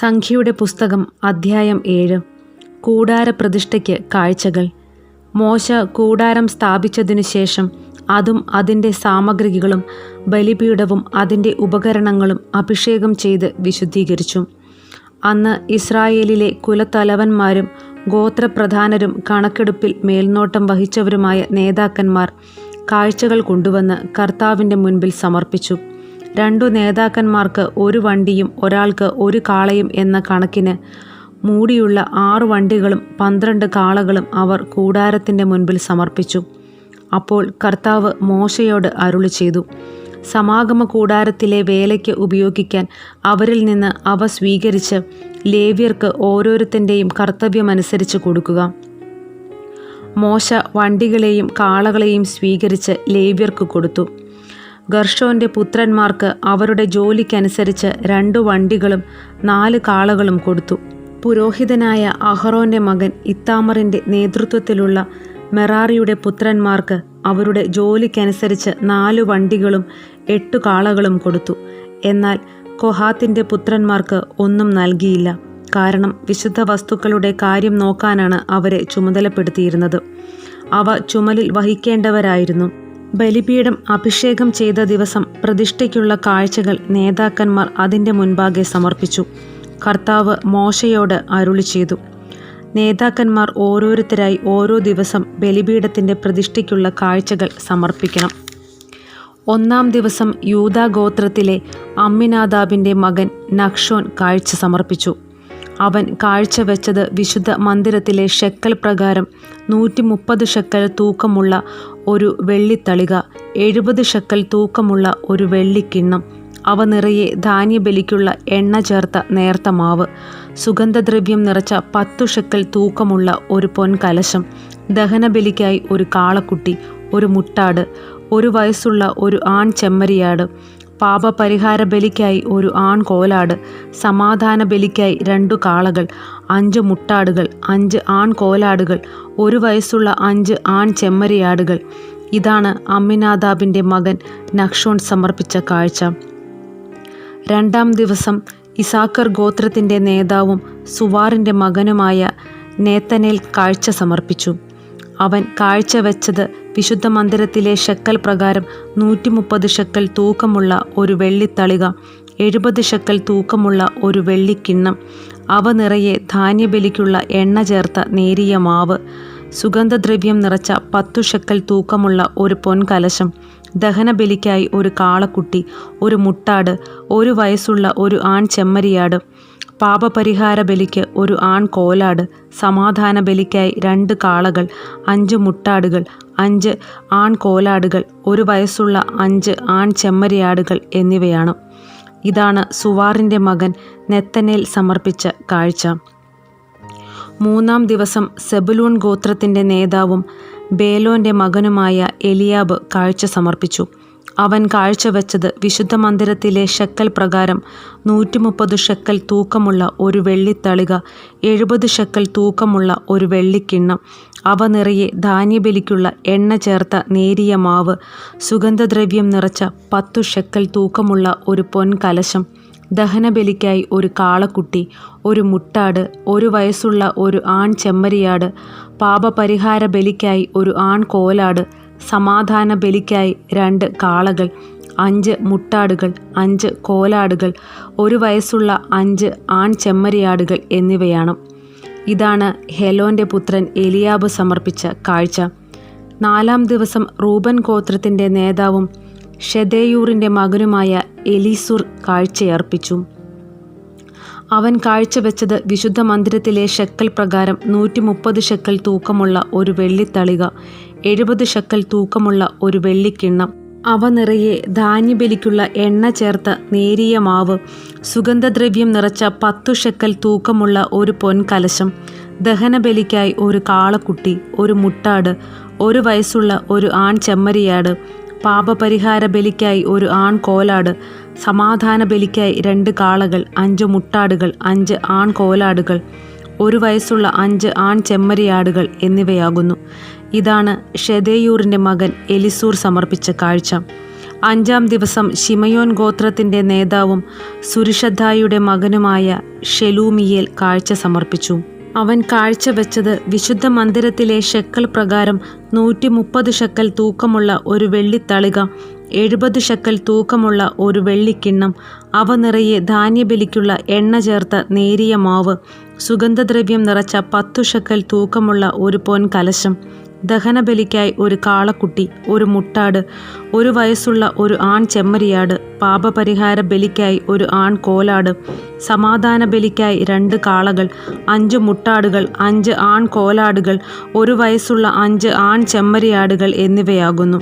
സംഖ്യയുടെ പുസ്തകം അധ്യായം 7. കൂടാരപ്രതിഷ്ഠയ്ക്ക് കാഴ്ചകൾ. മോശ കൂടാരം സ്ഥാപിച്ചതിനു ശേഷം അതും അതിൻ്റെ സാമഗ്രികളും ബലിപീഠവും അതിൻ്റെ ഉപകരണങ്ങളും അഭിഷേകം ചെയ്ത് വിശുദ്ധീകരിച്ചു. അന്ന് ഇസ്രായേലിലെ കുലത്തലവന്മാരും ഗോത്രപ്രധാനരും കണക്കെടുപ്പിൽ മേൽനോട്ടം വഹിച്ചവരുമായ നേതാക്കന്മാർ കാഴ്ചകൾ കൊണ്ടുവന്ന് കർത്താവിൻ്റെ മുൻപിൽ സമർപ്പിച്ചു. 2 നേതാക്കന്മാർക്ക് 1 വണ്ടിയും ഒരാൾക്ക് 1 കാളയും എന്ന കണക്കിന് മൂടിയുള്ള 6 വണ്ടികളും 12 കാളകളും അവർ കൂടാരത്തിൻ്റെ മുൻപിൽ സമർപ്പിച്ചു. അപ്പോൾ കർത്താവ് മോശയോട് അരുളി ചെയ്തു, സമാഗമ കൂടാരത്തിലെ വേലയ്ക്ക് ഉപയോഗിക്കാൻ അവരിൽ നിന്ന് അവ സ്വീകരിച്ച് ലേവ്യർക്ക് ഓരോരുത്തൻ്റെയും കർത്തവ്യമനുസരിച്ച് കൊടുക്കുക. മോശ വണ്ടികളെയും കാളകളെയും സ്വീകരിച്ച് ലേവ്യർക്ക് കൊടുത്തു. ഗർഷോൻ്റെ പുത്രന്മാർക്ക് അവരുടെ ജോലിക്കനുസരിച്ച് 2 വണ്ടികളും 4 കാളകളും കൊടുത്തു. പുരോഹിതനായ അഹറോൻ്റെ മകൻ ഇത്താമറിൻ്റെ നേതൃത്വത്തിലുള്ള മെറാറിയുടെ പുത്രന്മാർക്ക് അവരുടെ ജോലിക്കനുസരിച്ച് 4 വണ്ടികളും 8 കാളകളും കൊടുത്തു. എന്നാൽ കൊഹാത്തിൻ്റെ പുത്രന്മാർക്ക് ഒന്നും നൽകിയില്ല. കാരണം വിശുദ്ധ വസ്തുക്കളുടെ കാര്യം നോക്കാനാണ് അവരെ ചുമതലപ്പെടുത്തിയിരുന്നത്. അവ ചുമലിൽ വഹിക്കേണ്ടവരായിരുന്നു. ബലിപീഠം അഭിഷേകം ചെയ്ത ദിവസം പ്രതിഷ്ഠയ്ക്കുള്ള കാഴ്ചകൾ നേതാക്കന്മാർ അതിൻ്റെ മുൻപാകെ സമർപ്പിച്ചു. കർത്താവ് മോശയോട് അരുളി ചെയ്തു, നേതാക്കന്മാർ ഓരോരുത്തരായി ഓരോ ദിവസം ബലിപീഠത്തിൻ്റെ പ്രതിഷ്ഠയ്ക്കുള്ള കാഴ്ചകൾ സമർപ്പിക്കണം. 1-ാം ദിവസം യൂദാ ഗോത്രത്തിലെ അമ്മിനാദാബിൻ്റെ മകൻ നഖ്ഷോൻ കാഴ്ച സമർപ്പിച്ചു. അവൻ കാഴ്ച വെച്ചത് വിശുദ്ധ മന്ദിരത്തിലെ ഷെക്കൽ പ്രകാരം 130 ഷെക്കൽ തൂക്കമുള്ള ഒരു വെള്ളിത്തളിക, 70 ഷെക്കൽ തൂക്കമുള്ള ഒരു വെള്ളിക്കിണ്ണം, അവ നിറയെ ധാന്യബലിക്കുള്ള എണ്ണ ചേർത്ത നേർത്ത മാവ്, സുഗന്ധദ്രവ്യം നിറച്ച 10 ഷെക്കൽ തൂക്കമുള്ള ഒരു പൊൻകലശം, ദഹനബലിക്കായി ഒരു കാളക്കുട്ടി, ഒരു മുട്ടാട്, 1 വയസ്സുള്ള ഒരു ആൺ ചെമ്മരിയാട്, പാപപരിഹാര ബലിക്കായി ഒരു ആൺ കോലാട്, സമാധാന ബലിക്കായി 2 കാളകൾ, 5 മുട്ടാടുകൾ, 5 ആൺ കോലാടുകൾ, 1 വയസ്സുള്ള 5 ആൺ ചെമ്മരിയാടുകൾ. ഇതാണ് അമ്മിനാദാബിൻ്റെ മകൻ നഖ്ഷോൻ സമർപ്പിച്ച കാഴ്ച. 2-ാം ദിവസം ഇസാക്കർ ഗോത്രത്തിൻ്റെ നേതാവും സുവാറിൻ്റെ മകനുമായ നേത്തനേൽ കാഴ്ച സമർപ്പിച്ചു. അവൻ കാഴ്ച വെച്ചത് വിശുദ്ധ മന്ദിരത്തിലെ ഷെക്കൽ പ്രകാരം 130 ഷെക്കൽ തൂക്കമുള്ള ഒരു വെള്ളിത്തളിക, 70 ഷെക്കൽ തൂക്കമുള്ള ഒരു വെള്ളിക്കിണ്ണം, അവ നിറയെ ധാന്യബലിക്കുള്ള എണ്ണ ചേർത്ത നേരിയ മാവ്, സുഗന്ധദ്രവ്യം നിറച്ച 10 ഷെക്കൽ തൂക്കമുള്ള ഒരു പൊൻകലശം, ദഹനബലിക്കായി ഒരു കാളക്കുട്ടി, ഒരു മുട്ടാട്, 1 വയസ്സുള്ള ഒരു ആൺ ചെമ്മരിയാട്, പാപപരിഹാര ബലിക്ക് ഒരു ആൺ കോലാട്, സമാധാന ബലിക്കായി 2 കാളകൾ, 5 മുട്ടാടുകൾ, 5 ആൺ കോലാടുകൾ, 1 വയസ്സുള്ള 5 ആൺ ചെമ്മരിയാടുകൾ എന്നിവയാണ്. ഇതാണ് സുവാറിൻ്റെ മകൻ നെത്തനേൽ സമർപ്പിച്ച കാഴ്ച. 3-ാം ദിവസം സെബുലൂൺ ഗോത്രത്തിൻ്റെ നേതാവും ബേലോൻ്റെ മകനുമായ എലിയാബ് കാഴ്ച സമർപ്പിച്ചു. അവൻ കാഴ്ചവെച്ചത് വിശുദ്ധ മന്ദിരത്തിലെ ഷെക്കൽ പ്രകാരം 130 ഷെക്കൽ തൂക്കമുള്ള ഒരു വെള്ളിത്തളിക, 70 ഷെക്കൽ തൂക്കമുള്ള ഒരു വെള്ളിക്കിണ്ണം, അവ നിറയെ ധാന്യബലിക്കുള്ള എണ്ണ ചേർത്ത നേരിയ മാവ്, സുഗന്ധദ്രവ്യം നിറച്ച 10 ഷെക്കൽ തൂക്കമുള്ള ഒരു പൊൻകലശം, ദഹനബലിക്കായി ഒരു കാളക്കുട്ടി, ഒരു മുട്ടാട്, 1 വയസ്സുള്ള ഒരു ആൺ ചെമ്മരിയാട്, പാപപരിഹാര ബലിക്കായി ഒരു ആൺ കോലാട്, സമാധാന ബലിക്കായി 2 കാളകൾ, 5 മുട്ടാടുകൾ, 5 കോലാടുകൾ, 1 വയസ്സുള്ള 5 ആൺ ചെമ്മരിയാടുകൾ എന്നിവയാണ്. ഇതാണ് ഹെലോൻ്റെ പുത്രൻ എലിയാബ് സമർപ്പിച്ച കാഴ്ച. 4-ാം ദിവസം റൂബൻ ഗോത്രത്തിൻ്റെ നേതാവും ഷെദേയൂറിൻ്റെ മകനുമായ എലീസൂർ കാഴ്ചയർപ്പിച്ചു. അവൻ കാഴ്ചവെച്ചത് വിശുദ്ധ മന്ദിരത്തിലെ ഷെക്കൽ പ്രകാരം 130 ഷെക്കൽ തൂക്കമുള്ള ഒരു വെള്ളിത്തളിക, 70 ഷെക്കൽ തൂക്കമുള്ള ഒരു വെള്ളിക്കിണ്ണം, അവ നിറയെ ധാന്യബലിക്കുള്ള എണ്ണ ചേർത്ത നേരിയ മാവ്, സുഗന്ധദ്രവ്യം നിറച്ച 10 ഷെക്കൽ തൂക്കമുള്ള ഒരു പൊൻകലശം, ദഹനബലിക്കായി ഒരു കാളക്കുട്ടി, ഒരു മുട്ടാട്, 1 വയസ്സുള്ള ഒരു ആൺ ചെമ്മരിയാട്, പാപപരിഹാര ബലിക്കായി ഒരു ആൺ കോലാട്, സമാധാന ബലിക്കായി 2 കാളകൾ, 5 മുട്ടാടുകൾ, 5 ആൺ കോലാടുകൾ, 1 വയസ്സുള്ള 5 ആൺ ചെമ്മരിയാടുകൾ എന്നിവയാകുന്നു. ഇതാണ് ഷെദേയൂറിൻ്റെ മകൻ എലിസൂർ സമർപ്പിച്ച കാഴ്ച. 5-ാം ദിവസം ശിമയോൻ ഗോത്രത്തിൻ്റെ നേതാവും സുരിഷദ്ദായിയുടെ മകനുമായ ഷെലൂമിയേൽ കാഴ്ച സമർപ്പിച്ചു. അവൻ കാഴ്ചവെച്ചത് വിശുദ്ധ മന്ദിരത്തിലെ ഷെക്കൽ പ്രകാരം 130 ഷെക്കൽ തൂക്കമുള്ള ഒരു വെള്ളിത്തളിക, 70 ഷെക്കൽ തൂക്കമുള്ള ഒരു വെള്ളിക്കിണ്ണം, അവ നിറയെ ധാന്യബലിക്കുള്ള എണ്ണ ചേർത്ത നേരിയ മാവ്, സുഗന്ധദ്രവ്യം നിറച്ച 10 ഷെക്കൽ തൂക്കമുള്ള ഒരു പൊൻകലശം, ദഹനബലിക്കായി ഒരു കാളക്കുട്ടി, ഒരു മുട്ടാട്, 1 വയസ്സുള്ള ഒരു ആൺ ചെമ്മരിയാട്, പാപപരിഹാര ബലിക്കായി ഒരു ആൺ കോലാട്, സമാധാന ബലിക്കായി 2 കാളകൾ, 5 മുട്ടാടുകൾ, 5 ആൺ കോലാടുകൾ, 1 വയസ്സുള്ള 5 ആൺ ചെമ്മരിയാടുകൾ എന്നിവയാകുന്നു.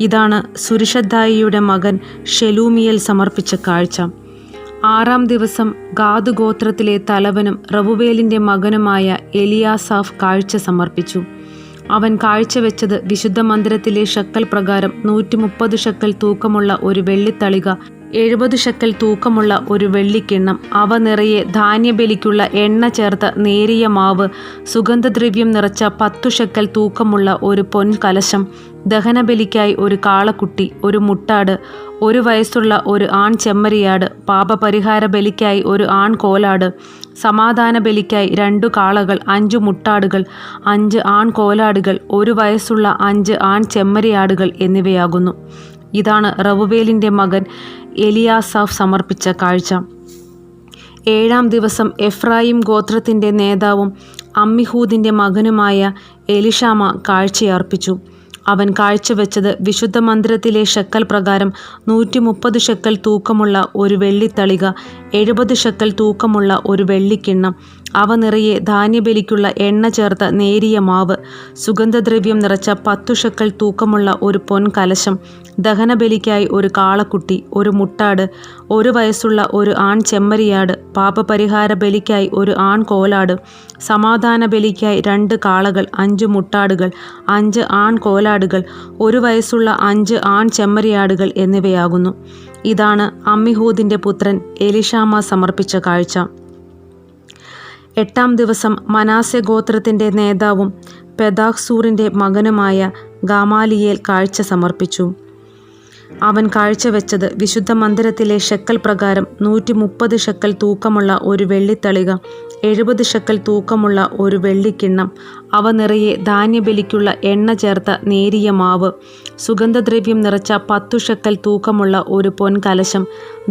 ഇതാണ് സുരിഷദ്ദായിയുടെ മകൻ ഷെലൂമിയേൽ സമർപ്പിച്ച കാഴ്ച. 6-ാം ദിവസം ഗാദ് ഗോത്രത്തിലെ തലവനും റവുവേലിൻ്റെ മകനുമായ എലിയാസാഫ് കാഴ്ച സമർപ്പിച്ചു. അവൻ കാഴ്ചവെച്ചത് വിശുദ്ധ മന്ദിരത്തിലെ ഷെക്കൽ പ്രകാരം 130 ഷെക്കൽ തൂക്കമുള്ള ഒരു വെള്ളിത്തളിക, 70 ഷെക്കൽ തൂക്കമുള്ള ഒരു വെള്ളിക്കിണ്ണം, അവ നിറയെ ധാന്യബലിക്കുള്ള എണ്ണ ചേർത്ത നേരിയ മാവ്, സുഗന്ധദ്രവ്യം നിറച്ച 10 ഷെക്കൽ തൂക്കമുള്ള ഒരു പൊൻകലശം, ദഹനബലിക്കായി ഒരു കാളക്കുട്ടി, ഒരു മുട്ടാട്, 1 വയസ്സുള്ള ഒരു ആൺ ചെമ്മരിയാട്, പാപപരിഹാര ബലിക്കായി ഒരു ആൺ കോലാട്, സമാധാന ബലിക്കായി 2 കാളകൾ, 5 മുട്ടാടുകൾ, 5 ആൺ കോലാടുകൾ, 1 വയസ്സുള്ള 5 ആൺ ചെമ്മരിയാടുകൾ എന്നിവയാകുന്നു. ഇതാണ് റവുവേലിൻ്റെ മകൻ എലിയാസാഫ് സമർപ്പിച്ച കാഴ്ച. 7-ാം ദിവസം എഫ്രായിം ഗോത്രത്തിൻ്റെ നേതാവും അമ്മിഹൂദിൻ്റെ മകനുമായ എലിഷാമ കാഴ്ചയർപ്പിച്ചു. അവൻ കാഴ്ചവെച്ചത് വിശുദ്ധ മന്ദിരത്തിലെ ഷെക്കൽ പ്രകാരം 130 ഷെക്കൽ തൂക്കമുള്ള ഒരു വെള്ളിത്തളിക, 70 ഷെക്കൽ തൂക്കമുള്ള ഒരു വെള്ളിക്കിണ്ണം, അവ നിറയെ ധാന്യബലിക്കുള്ള എണ്ണ ചേർത്ത നേരിയ മാവ്, സുഗന്ധദ്രവ്യം നിറച്ച 10 ഷെക്കൽ തൂക്കമുള്ള ഒരു പൊൻകലശം, ദഹനബലിക്കായി ഒരു കാളക്കുട്ടി, ഒരു മുട്ടാട്, 1 വയസ്സുള്ള ഒരു ആൺ ചെമ്മരിയാട്, പാപപരിഹാര ബലിക്കായി ഒരു ആൺ കോലാട്, സമാധാന ബലിക്കായി 2 കാളകൾ, 5 മുട്ടാടുകൾ, 5 ആൺ കോലാടുകൾ, 1 വയസ്സുള്ള 5 ആൺ ചെമ്മരിയാടുകൾ എന്നിവയാകുന്നു. ഇതാണ് അമ്മിഹൂദിൻ്റെ പുത്രൻ എലിഷാമ സമർപ്പിച്ച കാഴ്ച. 8-ാം ദിവസം മനാസെ ഗോത്രത്തിൻ്റെ നേതാവും പെദാഹ്സൂറിൻ്റെ മകനുമായ ഗമാലിയേൽ കാഴ്ച സമർപ്പിച്ചു. അവൻ കാഴ്ചവെച്ചത് വിശുദ്ധ മന്ദിരത്തിലെ ഷെക്കൽ പ്രകാരം 130 ഷെക്കൽ തൂക്കമുള്ള ഒരു വെള്ളിത്തളിക, 70 ഷെക്കൽ തൂക്കമുള്ള ഒരു വെള്ളിക്കിണ്ണം, അവ നിറയെ ധാന്യബലിക്കുള്ള എണ്ണ ചേർത്ത നേരിയ മാവ്, സുഗന്ധദ്രവ്യം നിറച്ച 10 ഷെക്കൽ തൂക്കമുള്ള ഒരു പൊൻകലശം,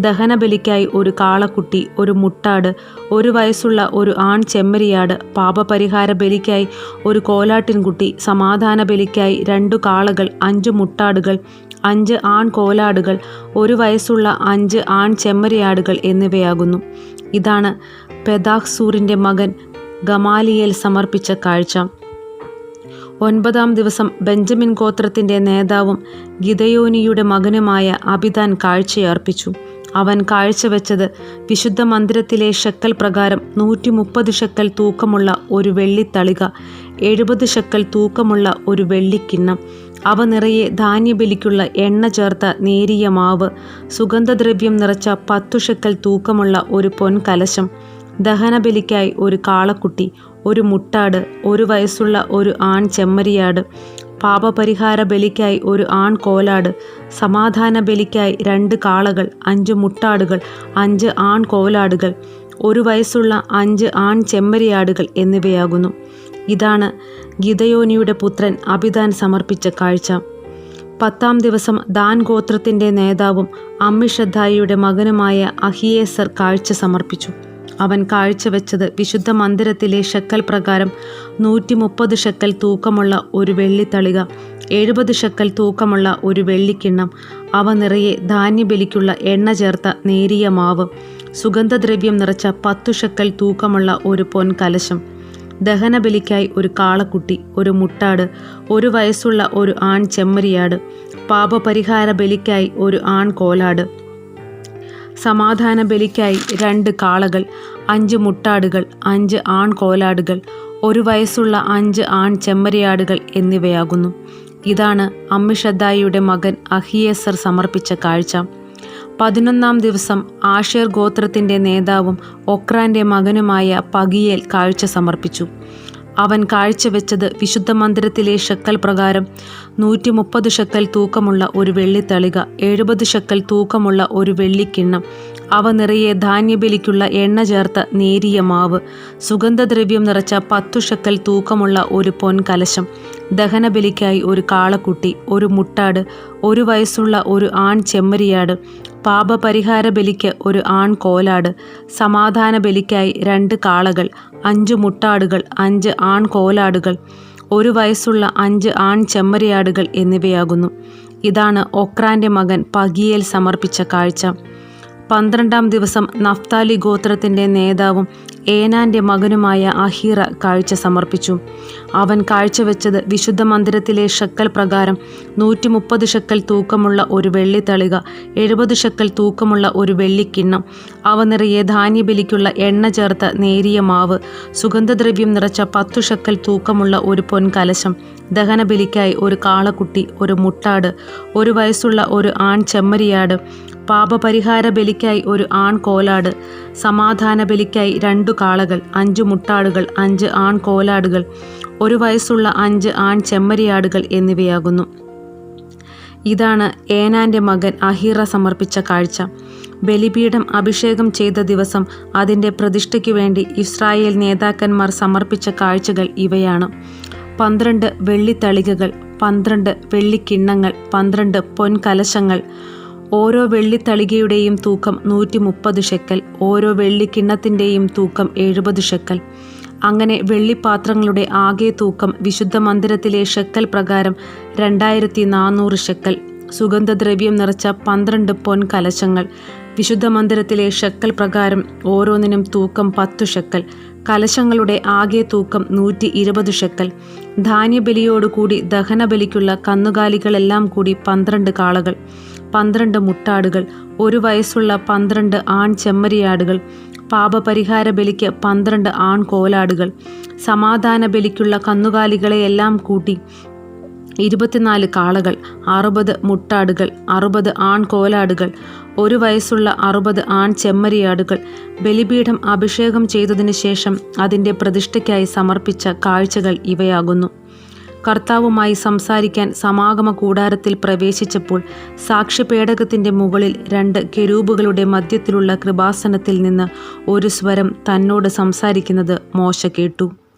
ദഹനബലിക്കായി ഒരു കാളക്കുട്ടി, ഒരു മുട്ടാട്, 1 വയസ്സുള്ള ഒരു ആൺ ചെമ്മരിയാട്, പാപപരിഹാര ബലിക്കായി ഒരു കോലാട്ടിൻകുട്ടി, സമാധാന ബലിക്കായി 2 കാളകൾ, 5 മുട്ടാടുകൾ, 5 ആൺ കോലാടുകൾ, 1 വയസ്സുള്ള 5 ആൺ ചെമ്മരിയാടുകൾ എന്നിവയാകുന്നു. ഇതാണ് പെദാഹ്സൂറിൻ്റെ മകൻ ഗമാലിയേൽ സമർപ്പിച്ച കാഴ്ച. 9-ാം ദിവസം ബെഞ്ചമിൻ ഗോത്രത്തിൻ്റെ നേതാവും ഗിദയോനിയുടെ മകനുമായ അബിദാൻ കാഴ്ചയർപ്പിച്ചു. അവൻ കാഴ്ചവെച്ചത് വിശുദ്ധ മന്ദിരത്തിലെ ഷെക്കൽ പ്രകാരം 130 ഷെക്കൽ തൂക്കമുള്ള ഒരു വെള്ളിത്തളിക, 70 ഷെക്കൽ തൂക്കമുള്ള ഒരു വെള്ളിക്കിണ്ണം, അവ നിറയെ ധാന്യബലിക്കുള്ള എണ്ണ ചേർത്ത നേരിയ മാവ്, സുഗന്ധദ്രവ്യം നിറച്ച 10 ഷെക്കൽ തൂക്കമുള്ള ഒരു പൊൻകലശം, ദഹനബലിക്കായി ഒരു കാളക്കുട്ടി, ഒരു മുട്ടാട്, 1 വയസ്സുള്ള ഒരു ആൺ ചെമ്മരിയാട്, പാപപരിഹാര ബലിക്കായി ഒരു ആൺ കോലാട്, സമാധാന ബലിക്കായി 2 കാളകൾ, 5 മുട്ടാടുകൾ, 5 ആൺ കോലാടുകൾ, 1 വയസ്സുള്ള 5 ആൺ ചെമ്മരിയാടുകൾ എന്നിവയാകുന്നു. ഇതാണ് ഗിദയോനിയുടെ പുത്രൻ അബിദാൻ സമർപ്പിച്ച കാഴ്ച. 10-ാം ദിവസം ദാൻ ഗോത്രത്തിൻ്റെ നേതാവും അമ്മിഷദ്ദായിയുടെ മകനുമായ അഹിയേസർ കാഴ്ച സമർപ്പിച്ചു. അവൻ കാഴ്ചവെച്ചത് വിശുദ്ധ മന്ദിരത്തിലെ ഷെക്കൽ പ്രകാരം 130 ഷെക്കൽ തൂക്കമുള്ള ഒരു വെള്ളിത്തളിക, 70 ഷെക്കൽ തൂക്കമുള്ള ഒരു വെള്ളിക്കിണ്ണം, അവ നിറയെ ധാന്യബലിക്കുള്ള എണ്ണ ചേർത്ത നേരിയ മാവ്, സുഗന്ധദ്രവ്യം നിറച്ച 10 ഷെക്കൽ തൂക്കമുള്ള ഒരു പൊൻകലശം, ദഹനബലിക്കായി ഒരു കാളക്കുട്ടി, ഒരു മുട്ടാട്, 1 വയസ്സുള്ള ഒരു ആൺ ചെമ്മരിയാട്, പാപപരിഹാര ബലിക്കായി ഒരു ആൺ കോലാട്, സമാധാന ബലിക്കായി 2 കാളകൾ, 5 മുട്ടാടുകൾ, 5 ആൺ കോലാടുകൾ, 1 വയസ്സുള്ള 5 ആൺ ചെമ്മരിയാടുകൾ എന്നിവയാകുന്നു. ഇതാണ് അമ്മിഷദ്ദായിയുടെ മകൻ അഹിയേസർ സമർപ്പിച്ച കാഴ്ച. 11-ാം ദിവസം ആഷേർ ഗോത്രത്തിൻ്റെ നേതാവും ഒക്രാൻ്റെ മകനുമായ പഗിയേൽ കാഴ്ച സമർപ്പിച്ചു. അവൻ കാഴ്ചവെച്ചത് വിശുദ്ധ മന്ദിരത്തിലെ ഷെക്കൽ പ്രകാരം 130 ഷെക്കൽ തൂക്കമുള്ള ഒരു വെള്ളിത്തളിക, 70 ഷെക്കൽ തൂക്കമുള്ള ഒരു വെള്ളിക്കിണ്ണം, അവ നിറയെ ധാന്യബലിക്കുള്ള എണ്ണ ചേർത്ത നേരിയ മാവ്, സുഗന്ധദ്രവ്യം നിറച്ച 10 ഷെക്കൽ തൂക്കമുള്ള ഒരു പൊൻകലശം, ദഹനബലിക്കായി ഒരു കാളക്കുട്ടി, ഒരു മുട്ടാട്, 1 വയസ്സുള്ള ഒരു ആൺ ചെമ്മരിയാട്, പാപപരിഹാര ബലിക്ക് ഒരു ആൺ കോലാട്, സമാധാന ബലിക്കായി 2 കാളകൾ, 5 മുട്ടാടുകൾ, 5 ആൺ കോലാടുകൾ, 1 വയസ്സുള്ള 5 ആൺ ചെമ്മരിയാടുകൾ എന്നിവയാകുന്നു. ഇതാണ് ഒക്രാന്റെ മകൻ പഗിയേൽ സമർപ്പിച്ച കാഴ്ച. 12-ാം ദിവസം നഫ്താലി ഗോത്രത്തിൻ്റെ നേതാവും ഏനാൻ്റെ മകനുമായ അഹീറ കാഴ്ച സമർപ്പിച്ചു. അവൻ കാഴ്ചവെച്ചത് വിശുദ്ധ മന്ദിരത്തിലെ ഷെക്കൽ പ്രകാരം 130 ഷെക്കൽ തൂക്കമുള്ള ഒരു വെള്ളിത്തളിക, 70 ഷെക്കൽ തൂക്കമുള്ള ഒരു വെള്ളിക്കിണ്ണം, അവ നിറയെ ധാന്യബലിക്കുള്ള എണ്ണ ചേർത്ത നേരിയ മാവ്, സുഗന്ധദ്രവ്യം നിറച്ച 10 ഷെക്കൽ തൂക്കമുള്ള ഒരു പൊൻകലശം, ദഹനബലിക്കായി ഒരു കാളക്കുട്ടി, ഒരു മുട്ടാട്, 1 വയസ്സുള്ള ഒരു ആൺ ചെമ്മരിയാട്, പാപപരിഹാര ബലിക്കായി ഒരു ആൺ കോലാട്, സമാധാന ബലിക്കായി 2 കാളകൾ, 5 മുട്ടാടുകൾ, 5 ആൺ കോലാടുകൾ, 1 വയസ്സുള്ള 5 ആൺ ചെമ്മരിയാടുകൾ എന്നിവയാകുന്നു. ഇതാണ് ഏനാൻ്റെ മകൻ അഹീറ സമർപ്പിച്ച കാഴ്ച. ബലിപീഠം അഭിഷേകം ചെയ്ത ദിവസം അതിൻ്റെ പ്രതിഷ്ഠയ്ക്കു വേണ്ടി ഇസ്രായേൽ നേതാക്കന്മാർ സമർപ്പിച്ച കാഴ്ചകൾ ഇവയാണ്: 12 വെള്ളിത്തളികകൾ, 12 വെള്ളിക്കിണ്ണങ്ങൾ, 12 പൊൻകലശങ്ങൾ. ഓരോ വെള്ളിത്തളികയുടെയും തൂക്കം 130 ഷെക്കൽ, ഓരോ വെള്ളിക്കിണ്ണത്തിൻ്റെയും തൂക്കം 70 ഷെക്കൽ. അങ്ങനെ വെള്ളിപ്പാത്രങ്ങളുടെ ആകെ തൂക്കം വിശുദ്ധ മന്ദിരത്തിലെ ഷെക്കൽ പ്രകാരം 2400 ഷെക്കൽ. സുഗന്ധദ്രവ്യം നിറച്ച 12 പൊൻകലശങ്ങൾ. വിശുദ്ധ മന്ദിരത്തിലെ ഷെക്കൽ പ്രകാരം ഓരോന്നിനും തൂക്കം 10 ഷെക്കൽ. കലശങ്ങളുടെ ആകെ തൂക്കം 120 ഷെക്കൽ. ധാന്യബലിയോടുകൂടി ദഹനബലിക്കുള്ള കന്നുകാലികളെല്ലാം കൂടി 12 കാളകൾ, 12 മുട്ടാടുകൾ, 1 വയസ്സുള്ള 12 ആൺ ചെമ്മരിയാടുകൾ, പാപപരിഹാര ബലിക്ക് 12 ആൺ കോലാടുകൾ, സമാധാന ബലിക്കുള്ള കന്നുകാലികളെയെല്ലാം കൂട്ടി 24 കാളകൾ, 60 മുട്ടാടുകൾ, 60 ആൺ കോലാടുകൾ, 1 വയസ്സുള്ള 60 ആൺ ചെമ്മരിയാടുകൾ. ബലിപീഠം അഭിഷേകം ചെയ്തതിനു ശേഷം അതിൻ്റെ പ്രതിഷ്ഠയ്ക്കായി സമർപ്പിച്ച കാഴ്ചകൾ ഇവയാകുന്നു. കർത്താവുമായി സംസാരിക്കാൻ സമാഗമ കൂടാരത്തിൽ പ്രവേശിച്ചപ്പോൾ സാക്ഷ്യപേടകത്തിൻ്റെ മുകളിൽ 2 കെരൂബുകളുടെ മധ്യത്തിലുള്ള കൃപാസനത്തിൽ നിന്ന് ഒരു സ്വരം തന്നോട് സംസാരിക്കുന്നത് മോശ കേട്ടു.